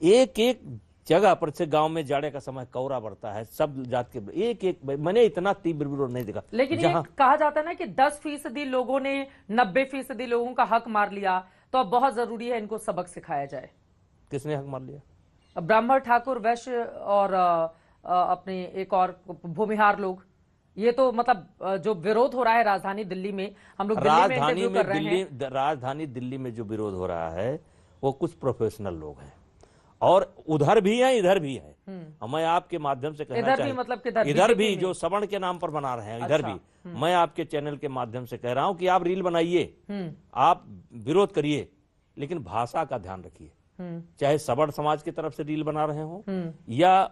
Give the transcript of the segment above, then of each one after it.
एक एक जगह पर से गांव में जाड़े का समय कोहरा बढ़ता है, सब जात के एक एक, मैंने इतना तीव्र विरोध नहीं देखा। लेकिन ये कहा जाता है ना कि 10% लोगों ने 90% लोगों का हक मार लिया, तो अब बहुत जरूरी है इनको सबक सिखाया जाए। किसने हक मार लिया? ब्राह्मण, ठाकुर, वैश्य और अपने एक और भूमिहार लोग। ये तो मतलब जो विरोध हो रहा है राजधानी दिल्ली में, हम लोग दिल्ली में कर रहे हैं। राजधानी दिल्ली में जो विरोध हो रहा है वो कुछ प्रोफेशनल लोग हैं, और उधर भी हैं इधर भी हैं। मैं आपके माध्यम से कहना इधर भी मतलब किधर? इधर भी जो सवर्ण के नाम पर बना रहे हैं, इधर भी मैं आपके चैनल के माध्यम से कह रहा हूं कि आप रील बनाइए, आप विरोध करिए, लेकिन भाषा का ध्यान रखिए। चाहे सवर्ण समाज की तरफ से रील बना रहे हो या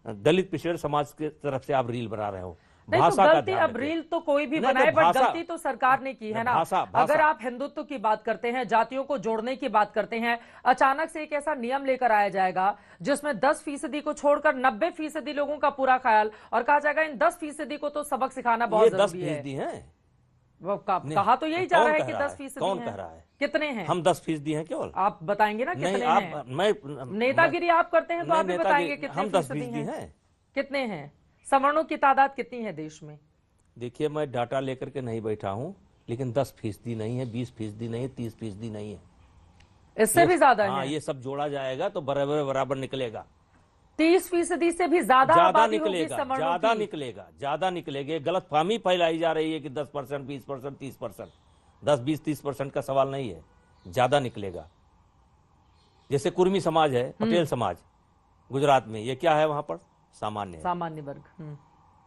दलित पिछड़े समाज की तरफ से आप रील बना रहे हो, भाषा का ध्यान। अब रील तो कोई भी बनाए, बट गलती तो सरकार ने की है ना। अगर आप हिंदुत्व की बात करते हैं, जातियों को जोड़ने की बात करते हैं, अचानक से एक ऐसा नियम लेकर आया जाएगा जिसमें 10% को छोड़कर 90% लोगों का पूरा ख्याल, और कहा जाएगा इन 10% को तो सबक सिखाना बहुत जरूरी है। कहा तो यही जा रहा है कि 10%। कौन कह रहा है? कितने हैं? हम 10% हैं केवल। आप बताएंगे ना कितने हैं? मैं नेतागिरी आप करते हैं तो आप भी बताएंगे कितने हम 10% हैं। कितने हैं? सवर्णों की तादाद कितनी है देश में? देखिए, मैं डाटा लेकर के नहीं बैठा हूं, लेकिन 10% नहीं है, 20% नहीं है, 30% नहीं है, इससे भी ज्यादा है। हाँ, ये सब जोड़ा जाएगा तो बराबर बराबर निकलेगा। 30% से भी ज्यादा निकलेगा, ज्यादा निकलेगा। गलतफहमी फैलाई जा रही है कि 10%, 20%, 30%। 10, 20, 30% का सवाल नहीं है, ज्यादा निकलेगा। जैसे कुर्मी समाज है, पटेल समाज गुजरात में, ये क्या है वहां पर? सामान्य वर्ग।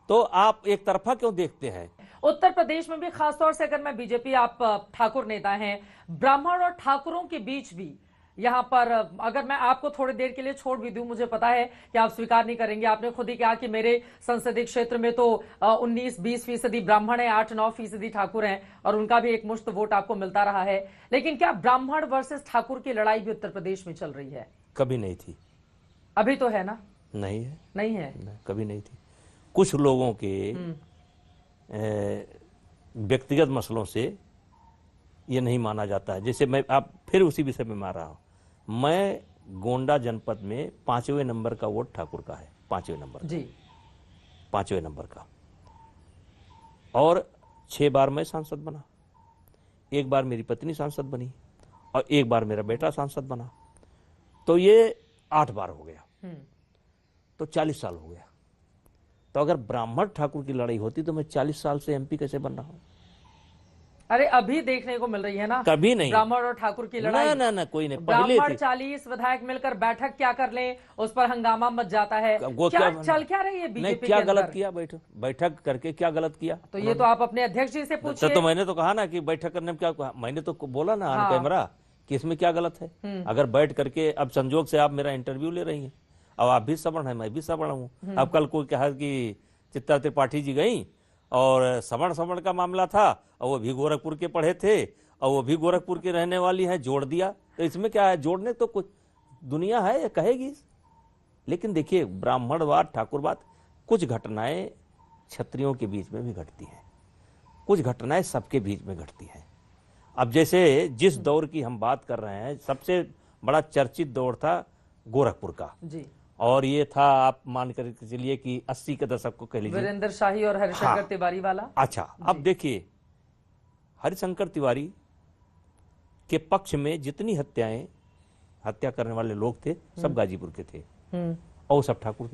तो आप एक तरफा क्यों देखते हैं? उत्तर प्रदेश में भी खासतौर से, अगर मैं बीजेपी, आप ठाकुर नेता हैं, ब्राह्मण और ठाकुरों के बीच भी यहां पर, अगर मैं आपको थोड़ी देर के लिए छोड़ भी दूं, मुझे पता है कि आप स्वीकार नहीं करेंगे। आपने खुद ही कहा कि मेरे संसदीय क्षेत्र में तो 19-20% ब्राह्मण है, 8-9% ठाकुर हैं, और उनका भी एक मुश्त वोट आपको मिलता रहा है। लेकिन क्या ब्राह्मण वर्सेस ठाकुर की लड़ाई भी उत्तर प्रदेश में चल रही है? कभी नहीं थी। अभी तो है ना? नहीं है, नहीं है, कभी नहीं थी। कुछ लोगों के व्यक्तिगत मसलों से ये नहीं माना जाता है। जैसे मैं, आप फिर उसी विषय में मार रहा हूं, मैं गोंडा जनपद में 5वें नंबर का वोट ठाकुर का है, 5वें नंबर जी, 5वें नंबर का, और 6 बार मैं सांसद बना, 1 बार मेरी पत्नी सांसद बनी, और 1 बार मेरा बेटा सांसद बना, तो ये 8 बार हो गया, तो 40 साल हो गया। तो अगर ब्राह्मण ठाकुर की लड़ाई होती तो मैं 40 साल से एमपी कैसे बन रहा हूं? अरे अभी देखने को मिल रही है ना, कभी नहीं। ब्राह्मण और ठाकुर की लड़ाई ना कोई नहीं। ब्राह्मण 40 विधायक मिलकर बैठक क्या कर लें, उस पर हंगामा मच जाता है। चल क्या रही है बीजेपी? क्या गलत किया बैठक करके? क्या गलत किया? तो ये तो आप अपने अध्यक्ष जी से पूछिए। तो मैंने तो कहा ना कि बैठक करने में क्या, मैंने तो बोला ना ऑन कैमरा कि इसमें क्या गलत है। अगर बैठ करके, अब संजोग से आप मेरा इंटरव्यू ले रही हैं, अब आप भी सवर्ण है, मैं भी सवर्ण हूँ। अब कल कोई कहा कि चित्रा त्रिपाठी जी गई और सवर्ण का मामला था, और वो भी गोरखपुर के पढ़े थे, और वो भी गोरखपुर के रहने वाली हैं, जोड़ दिया। तो इसमें क्या है? जोड़ने तो कुछ दुनिया है ये कहेगी। लेकिन देखिए, ब्राह्मणवाद, ठाकुरवाद, कुछ घटनाएं क्षत्रियों के बीच में भी घटती हैं, कुछ घटनाएं सबके बीच में घटती हैं। अब जैसे जिस दौर की हम बात कर रहे हैं, सबसे बड़ा चर्चित दौर था गोरखपुर का जी, और ये था, आप मान कर चलिए कि 80 के दशक को कह लीजिए, वीरेंद्र शाही और हरिशंकर तिवारी वाला। अच्छा, अब देखिए, हरिशंकर तिवारी के पक्ष में जितनी हत्या करने वाले लोग थे, सब गाजीपुर के थे, और सब ठाकुर थे।